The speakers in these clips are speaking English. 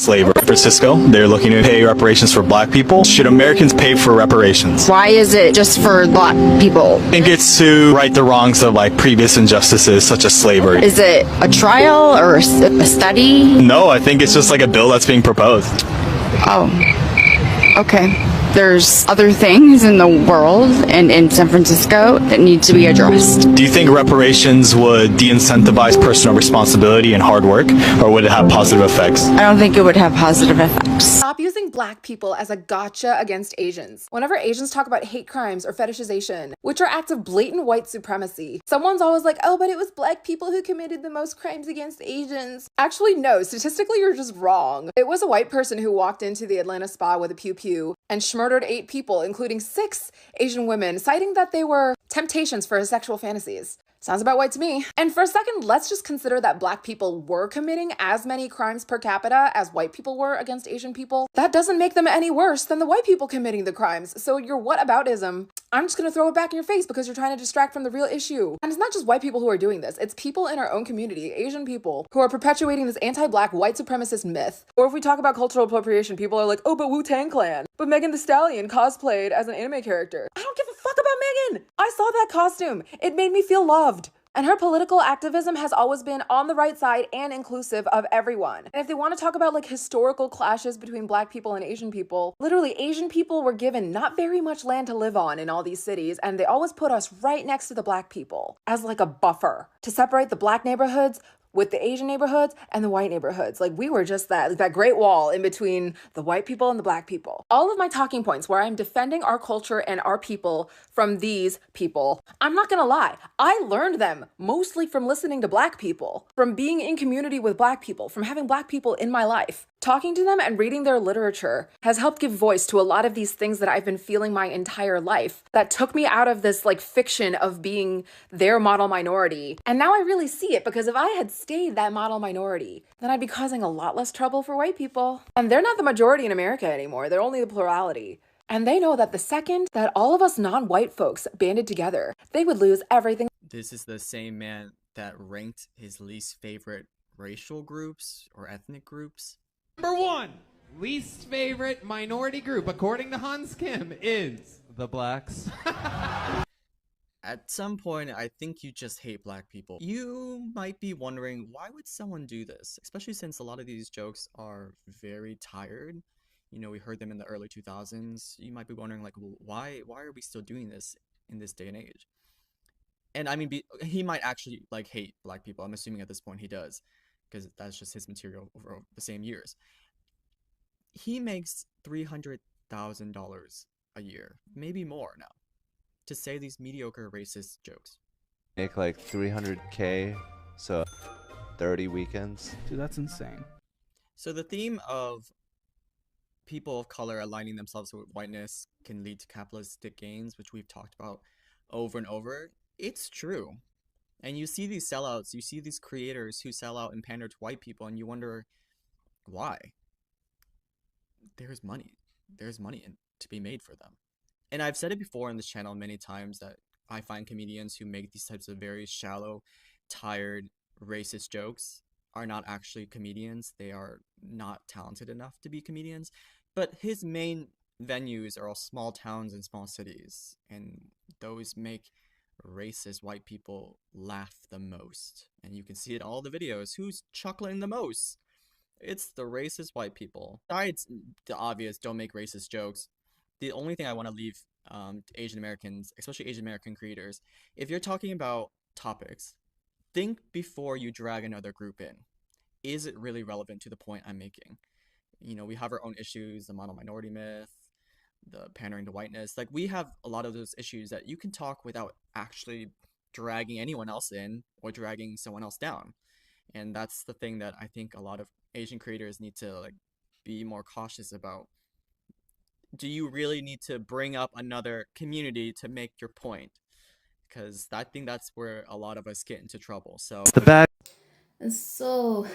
slavery. San Francisco, they're looking to pay reparations for black people. Should Americans pay for reparations? Why is it just for black people? I think it's to right the wrongs of like previous injustices such as slavery. Is it a trial or a study? No, I think it's just like a bill that's being proposed. Oh, okay. There's other things in the world and in San Francisco that need to be addressed. Do you think reparations would de-incentivize personal responsibility and hard work, or would it have positive effects? I don't think it would have positive effects. Stop using black people as a gotcha against Asians. Whenever Asians talk about hate crimes or fetishization, which are acts of blatant white supremacy, someone's always like, oh, but it was black people who committed the most crimes against Asians. Actually, no, statistically, you're just wrong. It was a white person who walked into the Atlanta spa with a pew-pew and murdered 8 people, including 6 Asian women, citing that they were temptations for his sexual fantasies. Sounds about white to me. And for a second, let's just consider that black people were committing as many crimes per capita as white people were against Asian people. That doesn't make them any worse than the white people committing the crimes. So your whataboutism, I'm just gonna throw it back in your face because you're trying to distract from the real issue. And it's not just white people who are doing this, it's people in our own community, Asian people, who are perpetuating this anti-black white supremacist myth. Or if we talk about cultural appropriation, people are like, oh, but Wu-Tang Clan, but Megan Thee Stallion cosplayed as an anime character. I don't give a fuck about Megan! I saw that costume. It made me feel loved. And her political activism has always been on the right side and inclusive of everyone. And if they want to talk about like historical clashes between black people and Asian people, literally Asian people were given not very much land to live on in all these cities, and they always put us right next to the black people as like a buffer to separate the black neighborhoods with the Asian neighborhoods and the white neighborhoods. Like we were just that great wall in between the white people and the black people. All of my talking points where I'm defending our culture and our people from these people, I'm not gonna lie, I learned them mostly from listening to black people, from being in community with black people, from having black people in my life. Talking to them and reading their literature has helped give voice to a lot of these things that I've been feeling my entire life that took me out of this like fiction of being their model minority. And now I really see it, because if I had stayed that model minority, then I'd be causing a lot less trouble for white people. And they're not the majority in America anymore. They're only the plurality. And they know that the second that all of us non-white folks banded together, they would lose everything. This is the same man that ranked his least favorite racial groups or ethnic groups. Number 1, least favorite minority group, according to Hans Kim, is the blacks. At some point, I think you just hate black people. You might be wondering, why would someone do this? Especially since a lot of these jokes are very tired. You know, we heard them in the early 2000s. You might be wondering, like, well, why are we still doing this in this day and age? And I mean, he might actually, like, hate black people. I'm assuming at this point he does, because that's just his material over the same years. He makes $300,000 a year, maybe more now, to say these mediocre racist jokes. Make like 300K, so 30 weekends. Dude, that's insane. So the theme of people of color aligning themselves with whiteness can lead to capitalistic gains, which we've talked about over and over. It's true. And you see these sellouts, you see these creators who sell out and pander to white people, and you wonder why. There's money to be made for them. And I've said it before on this channel many times that I find comedians who make these types of very shallow, tired, racist jokes are not actually comedians. They are not talented enough to be comedians. But his main venues are all small towns and small cities, and those make racist white people laugh the most. And you can see it in all the videos. Who's chuckling the most? It's the racist white people. Besides the obvious, don't make racist jokes, the only thing I want to leave to Asian Americans, especially Asian American creators, if you're talking about topics, think before you drag another group in. Is it really relevant to the point I'm making? You know, we have our own issues, the model minority myth, the pandering to whiteness. Like, we have a lot of those issues that you can talk without actually dragging anyone else in or dragging someone else down. And that's the thing that I think a lot of Asian creators need to like be more cautious about. Do you really need to bring up another community to make your point? Because I think that's where a lot of us get into trouble. So So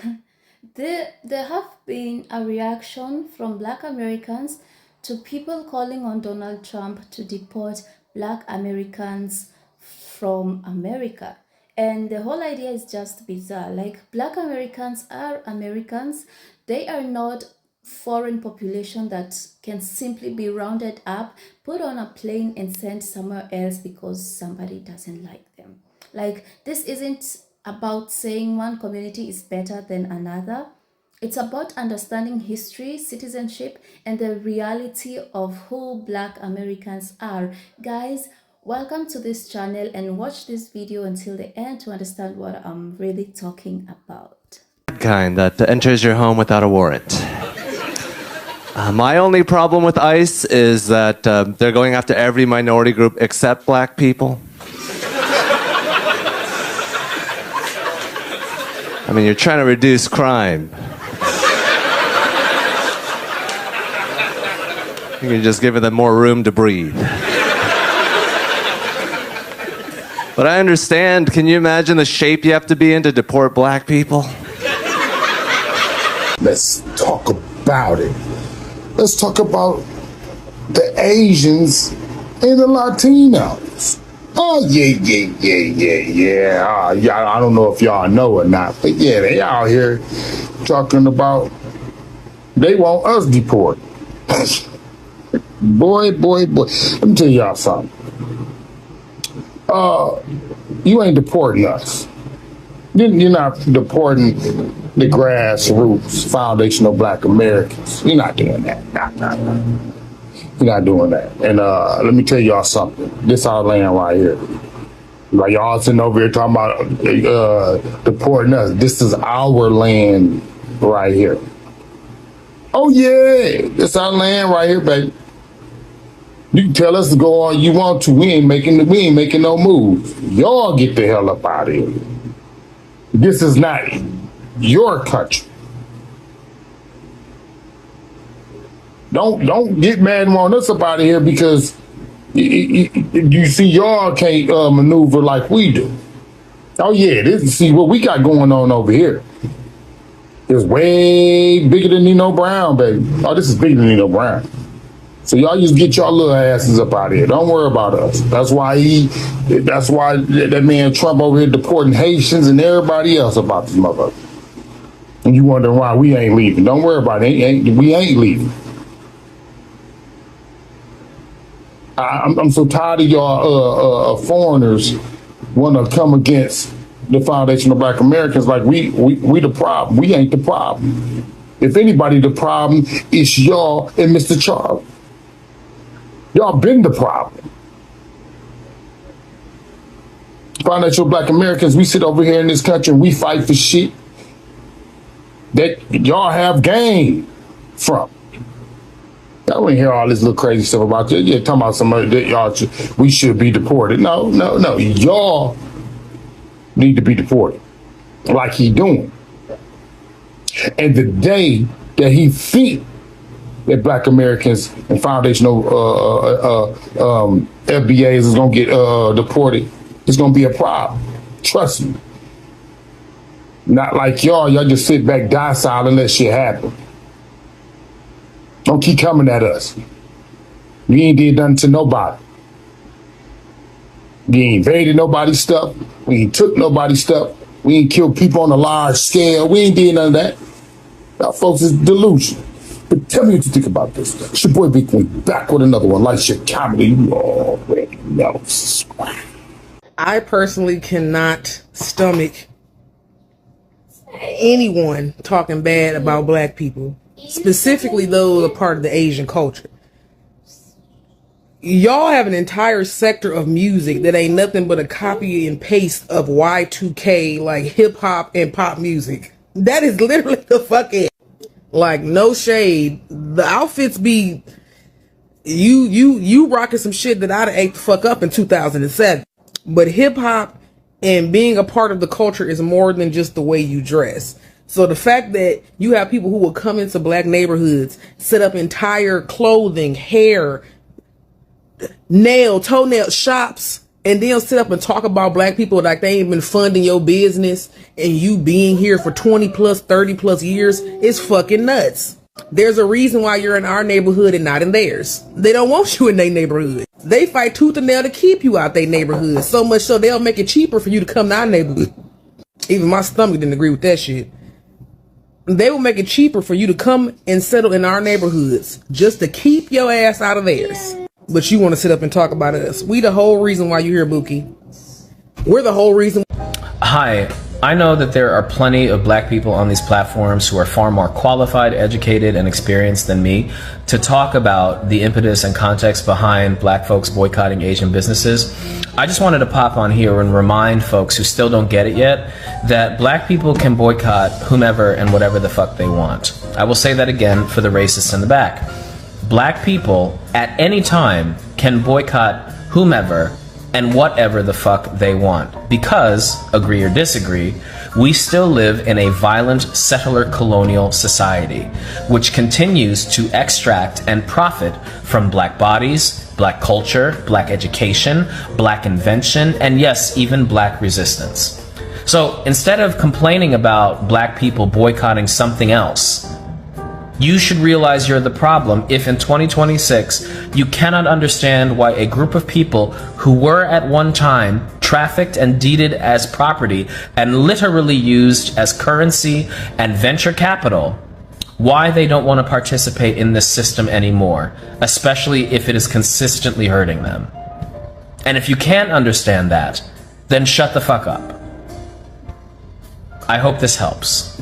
there have been a reaction from Black Americans to people calling on Donald Trump to deport Black Americans from America. And the whole idea is just bizarre. Like, Black Americans are Americans. They are not foreign population that can simply be rounded up, put on a plane, and sent somewhere else because somebody doesn't like them. Like, this isn't about saying one community is better than another. It's about understanding history, citizenship, and the reality of who Black Americans are. Guys, welcome to this channel and watch this video until the end to understand what I'm really talking about. Kind that enters your home without a warrant. My only problem with ICE is that they're going after every minority group except black people. I mean, you're trying to reduce crime. You're just giving them more room to breathe. But I understand, can you imagine the shape you have to be in to deport black people? Let's talk about it. Let's talk about the Asians and the Latinos. Oh, yeah. Yeah, I don't know if y'all know or not, but yeah, they out here talking about they want us deported. Boy. Let me tell y'all something. You ain't deporting us. You're not deporting the grassroots, foundational Black Americans. You're not doing that. Nah. You're not doing that. And let me tell y'all something. This our land right here. Like y'all sitting over here talking about deporting us. This is our land right here. Oh yeah, this our land right here, baby. You can tell us to go all you want to. We ain't making no moves. Y'all get the hell up out of here. This is not your country. Don't get mad on us up out of here because you see y'all can't maneuver like we do. Oh yeah, see what we got going on over here. It's way bigger than Nino Brown, baby. Oh, this is bigger than Nino Brown. So y'all just get y'all little asses up out of here. Don't worry about us. That's why that man Trump over here deporting Haitians and everybody else about this motherfucker. And you wondering why we ain't leaving. Don't worry about it. We ain't leaving. I'm so tired of y'all foreigners want to come against the foundation of Black Americans like we the problem. We ain't the problem. If anybody the problem, it's y'all and Mr. Charles. Y'all been the problem. Foundational Black Americans, we sit over here in this country and we fight for shit that y'all have gained from. Y'all want to hear all this little crazy stuff about you. Yeah, talking about somebody that we should be deported. No. Y'all need to be deported like he doing. And the day that he think that Black Americans and foundational FBAs is gonna get deported, it's gonna be a problem. Trust me. Not like y'all just sit back docile and let shit happen. Don't keep coming at us. We ain't did nothing to nobody. We ain't invaded nobody's stuff. We ain't took nobody's stuff. We ain't killed people on a large scale. We ain't did none of that. Y'all folks is delusional. But tell me what you think about this. It's your boy Big Queen back with another one. Like your comedy, you already know. Subscribe. I personally cannot stomach anyone talking bad about Black people, specifically those a part of the Asian culture. Y'all have an entire sector of music that ain't nothing but a copy and paste of Y2K, like hip hop and pop music. That is literally the fucking, like, no shade. The outfits be, you rocking some shit that I'd have ate the fuck up in 2007. But hip hop and being a part of the culture is more than just the way you dress. So the fact that you have people who will come into Black neighborhoods, set up entire clothing, hair, toenail shops, and then sit up and talk about Black people like they ain't been funding your business and you being here for 20 plus, 30 plus years is fucking nuts. There's a reason why you're in our neighborhood and not in theirs. They don't want you in their neighborhood. They fight tooth and nail to keep you out their neighborhood, so much so they'll make it cheaper for you to come to our neighborhood. Even my stomach didn't agree with that shit. They will make it cheaper for you to come and settle in our neighborhoods just to keep your ass out of theirs. But you want to sit up and talk about us. We the whole reason why you're here, Mookie. We're the whole reason. Hi, I know that there are plenty of black people on these platforms who are far more qualified, educated, and experienced than me to talk about the impetus and context behind black folks boycotting Asian businesses. I just wanted to pop on here and remind folks who still don't get it yet that black people can boycott whomever and whatever the fuck they want. I will say that again for the racists in the back. Black people at any time can boycott whomever and whatever the fuck they want. Because, agree or disagree, we still live in a violent settler colonial society, which continues to extract and profit from black bodies, black culture, black education, black invention, and yes, even black resistance. So instead of complaining about black people boycotting something else, you should realize you're the problem if in 2026 you cannot understand why a group of people who were at one time trafficked and deeded as property and literally used as currency and venture capital, why they don't want to participate in this system anymore, especially if it is consistently hurting them. And if you can't understand that, then shut the fuck up. I hope this helps.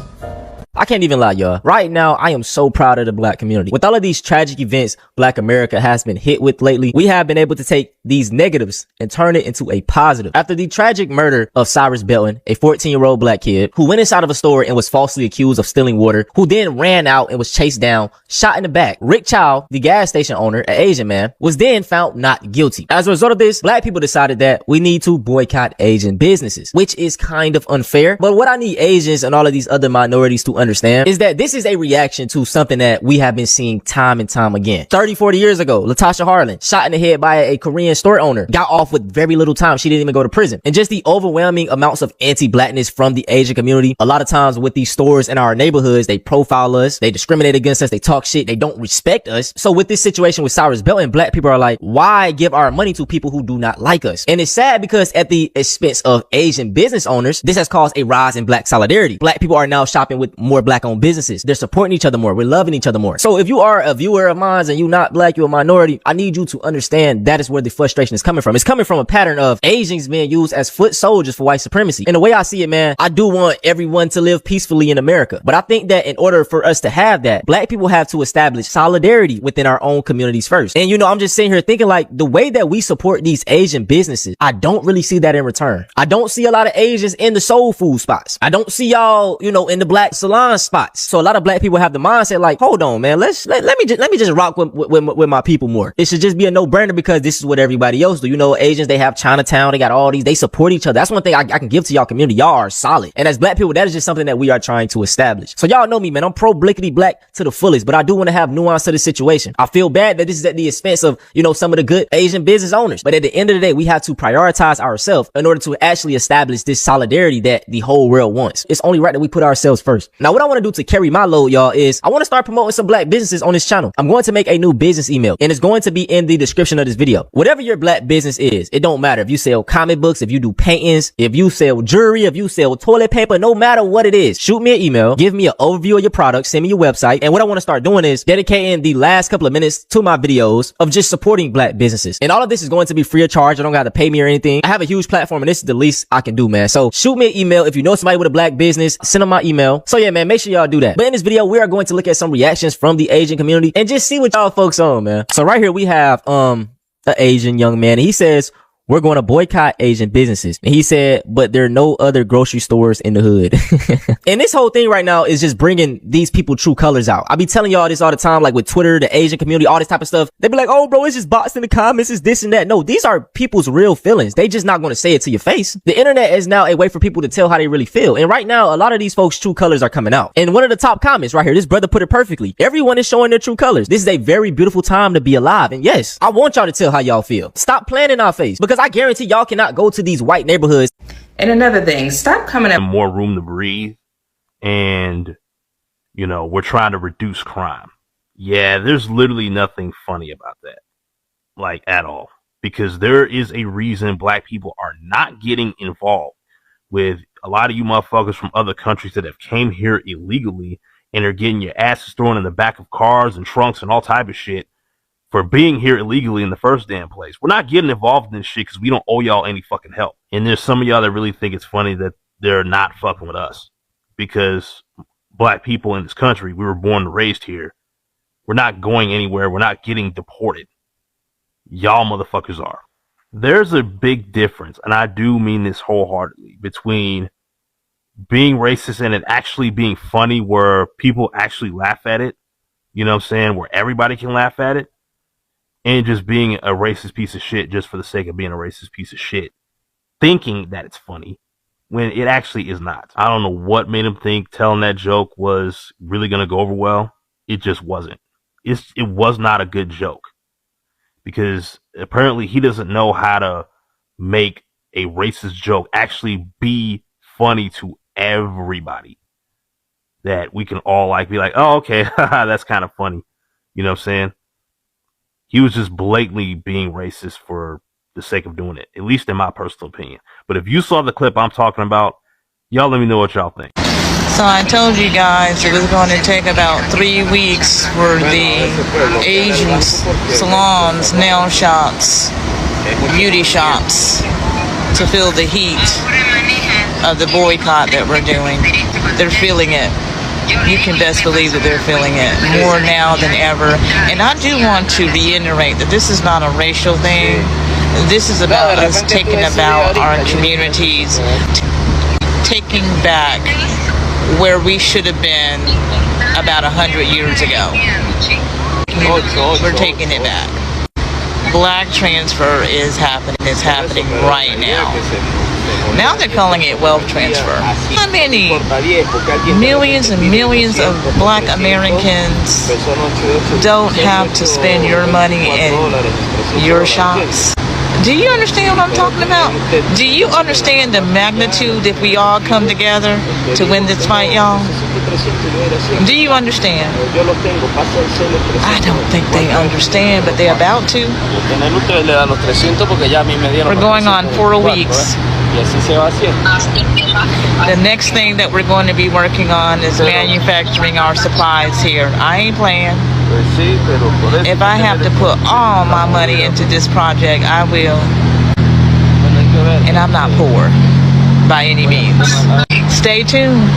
I can't even lie, y'all. Right now, I am so proud of the black community. With all of these tragic events Black America has been hit with lately, we have been able to take these negatives and turn it into a positive. After the tragic murder of Cyrus Belton, a 14-year-old black kid who went inside of a store and was falsely accused of stealing water, who then ran out and was chased down, shot in the back. Rick Chow, the gas station owner, an Asian man, was then found not guilty. As a result of this, black people decided that we need to boycott Asian businesses, which is kind of unfair. But what I need Asians and all of these other minorities to understand is that this is a reaction to something that we have been seeing time and time again. 30, 40 years ago, Latasha Harlan, shot in the head by a Korean store owner, got off with very little time. She didn't even go to prison. And just the overwhelming amounts of anti-blackness from the Asian community. A lot of times with these stores in our neighborhoods, they profile us, they discriminate against us, they talk shit, they don't respect us. So with this situation with Cyrus Belton, black people are like, why give our money to people who do not like us? And it's sad because at the expense of Asian business owners, this has caused a rise in black solidarity. Black people are now shopping with more black owned businesses. They're supporting each other more. We're loving each other more. So if you are a viewer of mine and you're not black, you're a minority, I need you to understand that is where the frustration is coming from. It's coming from a pattern of Asians being used as foot soldiers for white supremacy. And the way I see it, man, I do want everyone to live peacefully in America. But I think that in order for us to have that, black people have to establish solidarity within our own communities first. And you know, I'm just sitting here thinking like the way that we support these Asian businesses, I don't really see that in return. I don't see a lot of Asians in the soul food spots. I don't see y'all, you know, in the black salon spots. So a lot of black people have the mindset like, hold on, man, let me just rock with my people more. It should just be a no-brainer because this is what everybody else do. You know, Asians, they have Chinatown, they got all these, they support each other. That's one thing I can give to y'all community. Y'all are solid. And as black people, that is just something that we are trying to establish. So y'all know me, man. I'm pro blickety black to the fullest, but I do want to have nuance to the situation. I feel bad that this is at the expense of, you know, some of the good Asian business owners. But at the end of the day, we have to prioritize ourselves in order to actually establish this solidarity that the whole world wants. It's only right that we put ourselves first. Now, what I want to do to carry my load, y'all, is I want to start promoting some black businesses on this channel. I'm going to make a new business email and it's going to be in the description of this video. Whatever your black business is, it don't matter if you sell comic books, if you do paintings, if you sell jewelry, if you sell toilet paper, no matter what it is, shoot me an email, give me an overview of your product, send me your website. And what I want to start doing is dedicating the last couple of minutes to my videos of just supporting black businesses. And all of this is going to be free of charge. I don't got to pay me or anything. I have a huge platform and this is the least I can do, man. So shoot me an email. If you know somebody with a black business, send them my email. So yeah, man, make sure y'all do that. But in this video, we are going to look at some reactions from the Asian community and just see what y'all folks on, man. So right here we have an Asian young man. And he says, we're going to boycott Asian businesses. And he said, but there are no other grocery stores in the hood. And this whole thing right now is just bringing these people true colors out. I be telling y'all this all the time, like with Twitter, the Asian community, all this type of stuff. They be like, oh, bro, it's just bots in the comments. It's this and that. No, these are people's real feelings. They just not going to say it to your face. The internet is now a way for people to tell how they really feel. And right now, a lot of these folks' true colors are coming out. And one of the top comments right here, this brother put it perfectly. Everyone is showing their true colors. This is a very beautiful time to be alive. And yes, I want y'all to tell how y'all feel. Stop playing in our face because I guarantee y'all cannot go to these white neighborhoods. And another thing, stop coming at more room to breathe. And, you know, we're trying to reduce crime. Yeah, there's literally nothing funny about that. Like, at all. Because there is a reason black people are not getting involved with a lot of you motherfuckers from other countries that have came here illegally and are getting your asses thrown in the back of cars and trunks and all type of shit for being here illegally in the first damn place. We're not getting involved in this shit because we don't owe y'all any fucking help. And there's some of y'all that really think it's funny that they're not fucking with us because black people in this country, we were born and raised here. We're not going anywhere. We're not getting deported. Y'all motherfuckers are. There's a big difference, and I do mean this wholeheartedly, between being racist and it actually being funny where people actually laugh at it, you know what I'm saying, where everybody can laugh at it, and just being a racist piece of shit just for the sake of being a racist piece of shit, thinking that it's funny when it actually is not. I don't know what made him think telling that joke was really going to go over well. It just wasn't. It was not a good joke because apparently he doesn't know how to make a racist joke actually be funny to everybody that we can all like be like, oh, okay, that's kind of funny. You know what I'm saying? He was just blatantly being racist for the sake of doing it, at least in my personal opinion. But if you saw the clip I'm talking about, y'all let me know what y'all think. So I told you guys it was going to take about 3 weeks for the Asian salons, nail shops, beauty shops to feel the heat of the boycott that we're doing. They're feeling it. You can best believe that they're feeling it more now than ever. And I do want to reiterate that this is not a racial thing. This is about us taking about our communities, taking back where we should have been about 100 years ago. We're taking it back. Black transfer is happening. It's happening right now. Now they're calling it wealth transfer. How many millions and millions of black Americans don't have to spend your money in your shops? Do you understand what I'm talking about? Do you understand the magnitude if we all come together to win this fight, y'all? Do you understand? I don't think they understand, but they're about to. We're going on 4 weeks. The next thing that we're going to be working on is manufacturing our supplies here. I ain't playing. If I have to put all my money into this project, I will. And I'm not poor by any means. Stay tuned.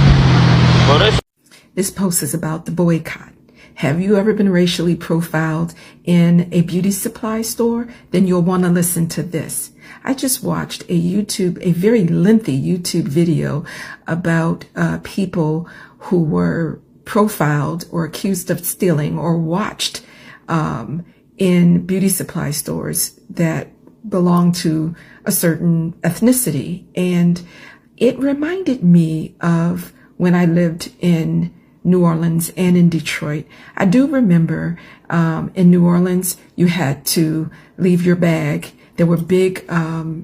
This post is about the boycott. Have you ever been racially profiled in a beauty supply store? Then you'll want to listen to this. I just watched a very lengthy YouTube video about people who were profiled or accused of stealing or watched in beauty supply stores that belong to a certain ethnicity. And it reminded me of when I lived in New Orleans and in Detroit. I do remember in New Orleans, you had to leave your bag. There were big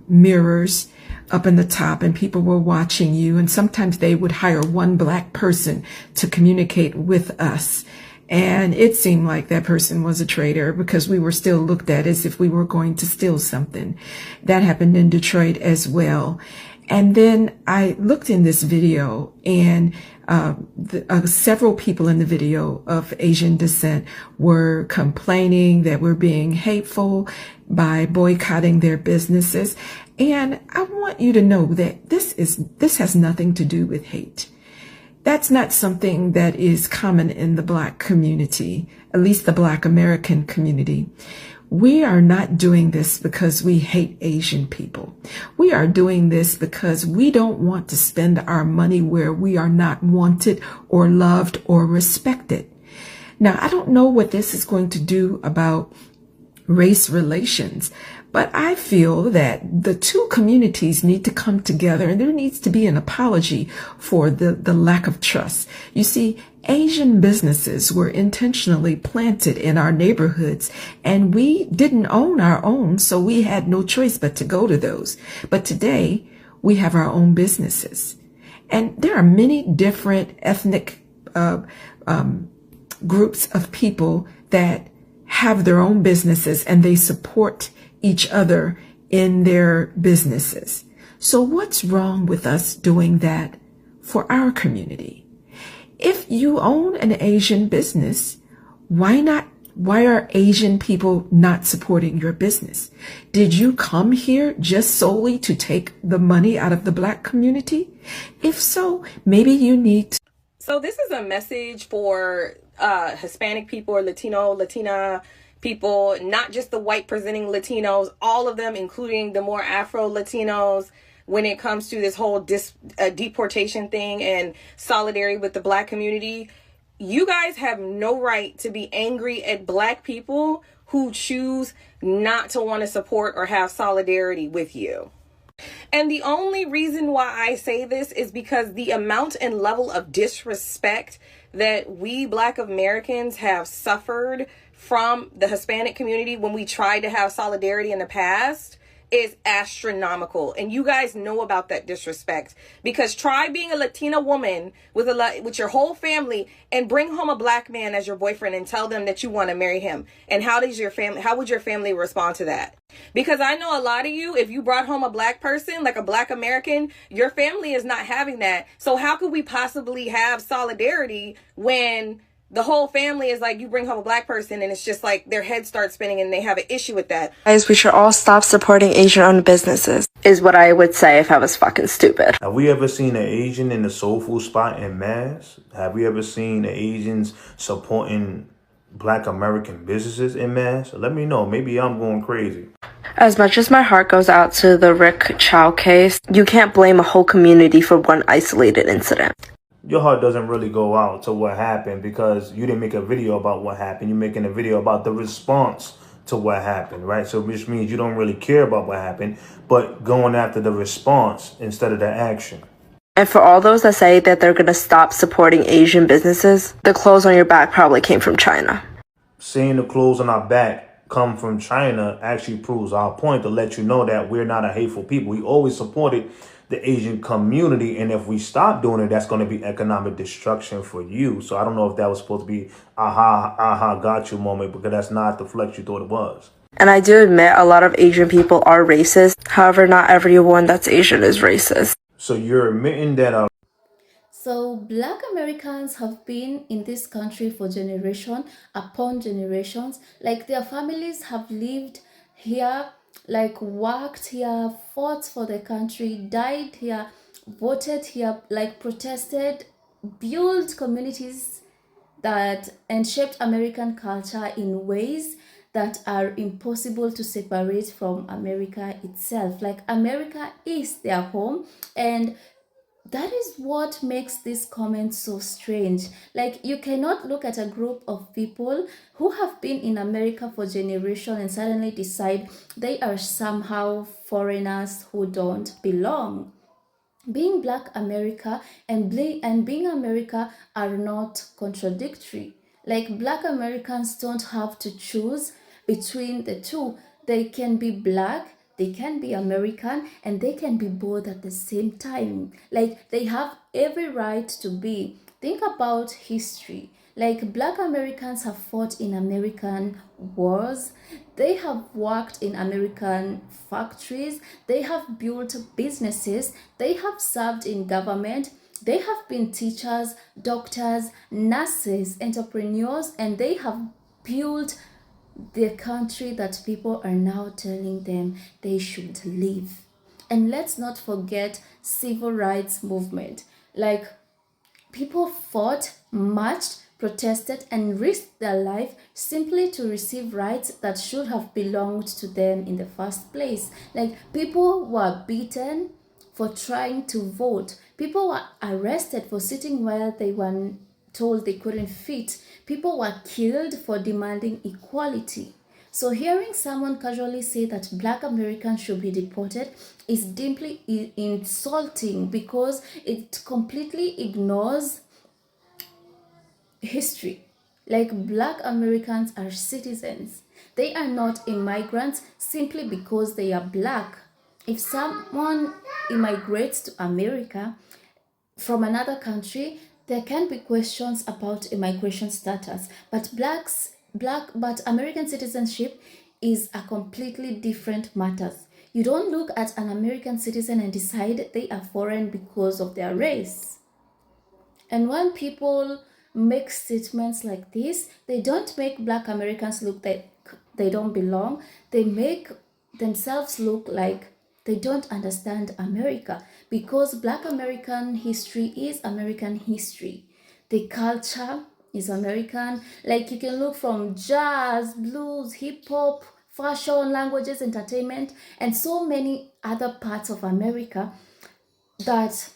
mirrors up in the top and people were watching you. And sometimes they would hire one black person to communicate with us. And it seemed like that person was a traitor because we were still looked at as if we were going to steal something. That happened in Detroit as well. And then I looked in this video and several people in the video of Asian descent were complaining that we're being hateful by boycotting their businesses. And I want you to know that this has nothing to do with hate. That's not something that is common in the Black community, at least the Black American community. We are not doing this because we hate Asian people. We are doing this because we don't want to spend our money where we are not wanted or loved or respected. Now, I don't know what this is going to do about race relations, but I feel that the two communities need to come together and there needs to be an apology for the lack of trust. You see, Asian businesses were intentionally planted in our neighborhoods and we didn't own our own, so we had no choice but to go to those. But today we have our own businesses. And there are many different ethnic groups of people that have their own businesses and they support each other in their businesses. So what's wrong with us doing that for our community? If you own an Asian business, why not? Why are Asian people not supporting your business? Did you come here just solely to take the money out of the Black community? If so, maybe you need to. So this is a message for Hispanic people or Latina people, not just the white presenting Latinos, all of them, including the more Afro Latinos, when it comes to this whole deportation thing and solidarity with the Black community. You guys have no right to be angry at Black people who choose not to want to support or have solidarity with you. And the only reason why I say this is because the amount and level of disrespect that we Black Americans have suffered from the Hispanic community when we tried to have solidarity in the past is astronomical. And you guys know about that disrespect, because try being a Latina woman with your whole family and bring home a Black man as your boyfriend and tell them that you want to marry him. And how would your family respond to that? Because I know a lot of you, if you brought home a Black person, like a Black American, your family is not having that. So how could we possibly have solidarity when the whole family is like, you bring home a Black person and it's just like their head starts spinning and they have an issue with that? Guys, we should all stop supporting Asian-owned businesses, is what I would say if I was fucking stupid. Have we ever seen an Asian in the soul food spot en masse? Have we ever seen the Asians supporting Black American businesses en masse? Let me know. Maybe I'm going crazy. As much as my heart goes out to the Rick Chow case, you can't blame a whole community for one isolated incident. Your heart doesn't really go out to what happened because you didn't make a video about what happened. You're making a video about the response to what happened, right? So which means you don't really care about what happened, but going after the response instead of the action. And for all those that say that they're going to stop supporting Asian businesses, the clothes on your back probably came from China. Seeing the clothes on our back come from China actually proves our point to let you know that we're not a hateful people. We always supported the Asian community, and if we stop doing it, that's going to be economic destruction for you. So I don't know if that was supposed to be aha, got you moment, because that's not the flex you thought it was. And I do admit a lot of Asian people are racist. However, not everyone that's Asian is racist. So you're admitting that So Black Americans have been in this country for generation upon generations. Like their families have lived here, like worked here, fought for the country, died here, voted here, like protested, built communities that and shaped American culture in ways that are impossible to separate from America itself. Like America is their home, and that is what makes this comment so strange. Like, you cannot look at a group of people who have been in America for generations and suddenly decide they are somehow foreigners who don't belong. Being Black America and being America are not contradictory. Like, Black Americans don't have to choose between the two. They can be Black, they can be American, and they can be both at the same time. Like, they have every right to be. Think about history. Like, Black Americans have fought in American wars, they have worked in American factories, they have built businesses, they have served in government, they have been teachers, doctors, nurses, entrepreneurs, and they have built the country that people are now telling them they should live. And let's not forget civil rights movement. Like, people fought, marched, protested, and risked their life simply to receive rights that should have belonged to them in the first place. Like, people were beaten for trying to vote. People were arrested for sitting where they were told they couldn't fit. People were killed for demanding equality. So hearing someone casually say that Black Americans should be deported is deeply insulting, because it completely ignores history. Like, Black Americans are citizens. They are not immigrants simply because they are Black. If someone immigrates to America from another country, there can be questions about immigration status, but American citizenship is a completely different matter. You don't look at an American citizen and decide they are foreign because of their race. And when people make statements like this, they don't make Black Americans look like they don't belong. They make themselves look like they don't understand America, because Black American history is American history. The culture is American. Like, you can look from jazz, blues, hip hop, fashion, languages, entertainment, and so many other parts of America that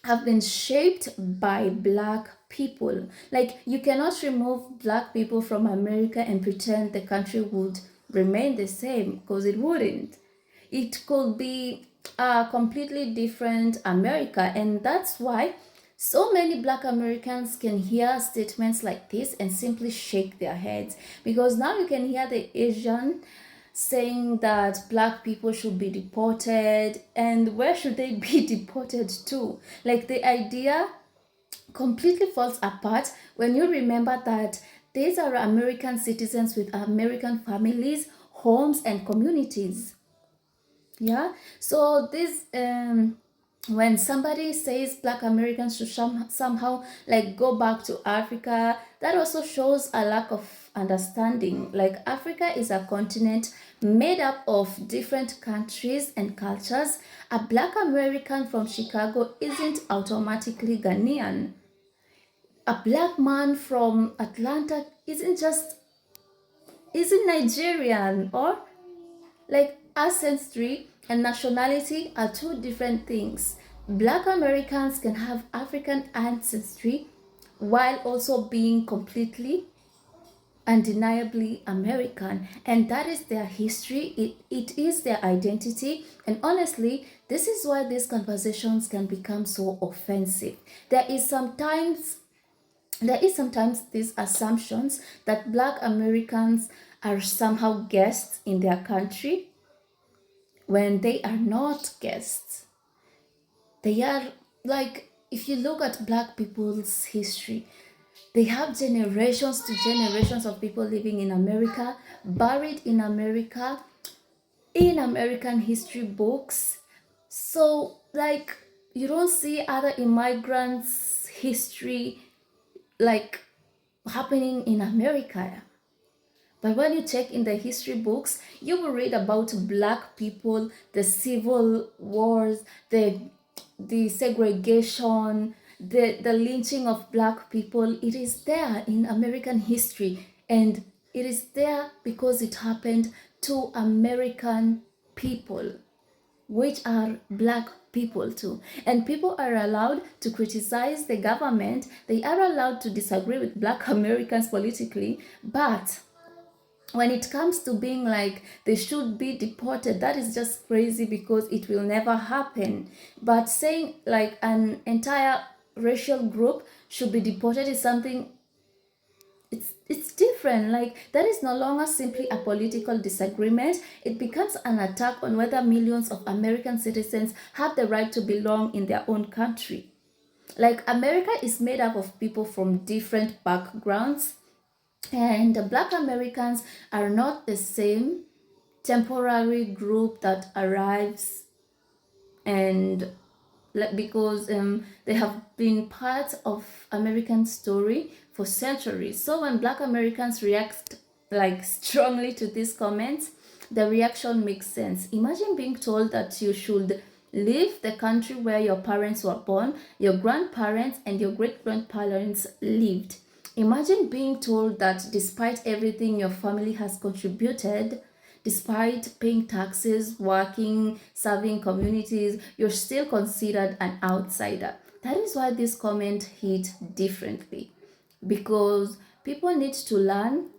have been shaped by Black people. Like, you cannot remove Black people from America and pretend the country would remain the same, because it wouldn't. It could be a completely different America, and that's why so many Black Americans can hear statements like this and simply shake their heads, because now you can hear the Asian saying that Black people should be deported, and where should they be deported to? Like, the idea completely falls apart when you remember that these are American citizens with American families, homes, and communities. Yeah, so this when somebody says Black Americans should somehow like go back to Africa, that also shows a lack of understanding. Like, Africa is a continent made up of different countries and cultures. A Black American from Chicago isn't automatically Ghanaian. A Black man from Atlanta isn't Nigerian. Or, like, ancestry and nationality are two different things. Black Americans can have African ancestry while also being completely, undeniably American, and that is their history. It is their identity. And honestly, this is why these conversations can become so offensive. There is sometimes these assumptions that Black Americans are somehow guests in their country, when they are not guests. They are, like, if you look at Black people's history, they have generations to generations of people living in America, buried in America, in American history books. So, like, you don't see other immigrants' history like happening in America. But when you check in the history books, you will read about Black people, the civil wars, the segregation, the lynching of Black people. It is there in American history, and it is there because it happened to American people, which are Black people too. And people are allowed to criticize the government. They are allowed to disagree with Black Americans politically, but when it comes to being like they should be deported, that is just crazy, because it will never happen. But saying like an entire racial group should be deported is something, it's different. Like, that is no longer simply a political disagreement. It becomes an attack on whether millions of American citizens have the right to belong in their own country. Like, America is made up of people from different backgrounds, and the Black Americans are not the same temporary group that arrives, and because they have been part of American story for centuries. So when Black Americans react like strongly to these comments, the reaction makes sense. Imagine being told that you should leave the country where your parents were born, your grandparents and your great-grandparents lived. Imagine being told that despite everything your family has contributed, despite paying taxes, working, serving communities, you're still considered an outsider. That is why this comment hit differently, because people need to learn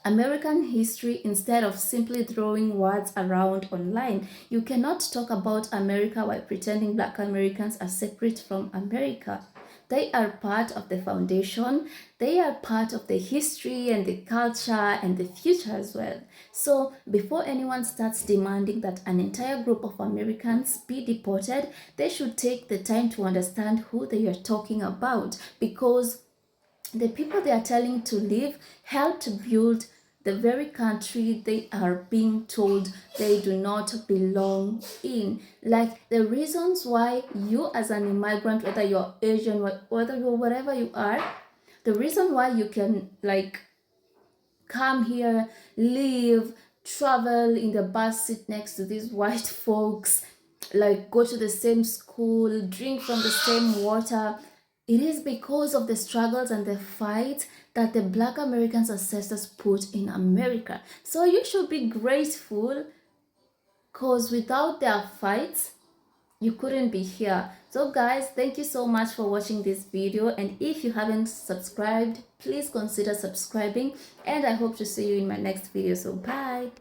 American history instead of simply throwing words around online. You cannot talk about America while pretending Black Americans are separate from America. They are part of the foundation. They are part of the history and the culture and the future as well. So before anyone starts demanding that an entire group of Americans be deported, they should take the time to understand who they are talking about, because the people they are telling to leave helped build the very country they are being told they do not belong in. Like the reasons why you as an immigrant, whether you're Asian, whether you're whatever you are, the reason why you can like come here, live, travel in the bus seat next to these white folks, like go to the same school, drink from the same water, it is because of the struggles and the fight that the Black Americans' ancestors put in America. So you should be grateful, because without their fights, you couldn't be here. So guys, thank you so much for watching this video, and if you haven't subscribed, please consider subscribing, and I hope to see you in my next video. So bye.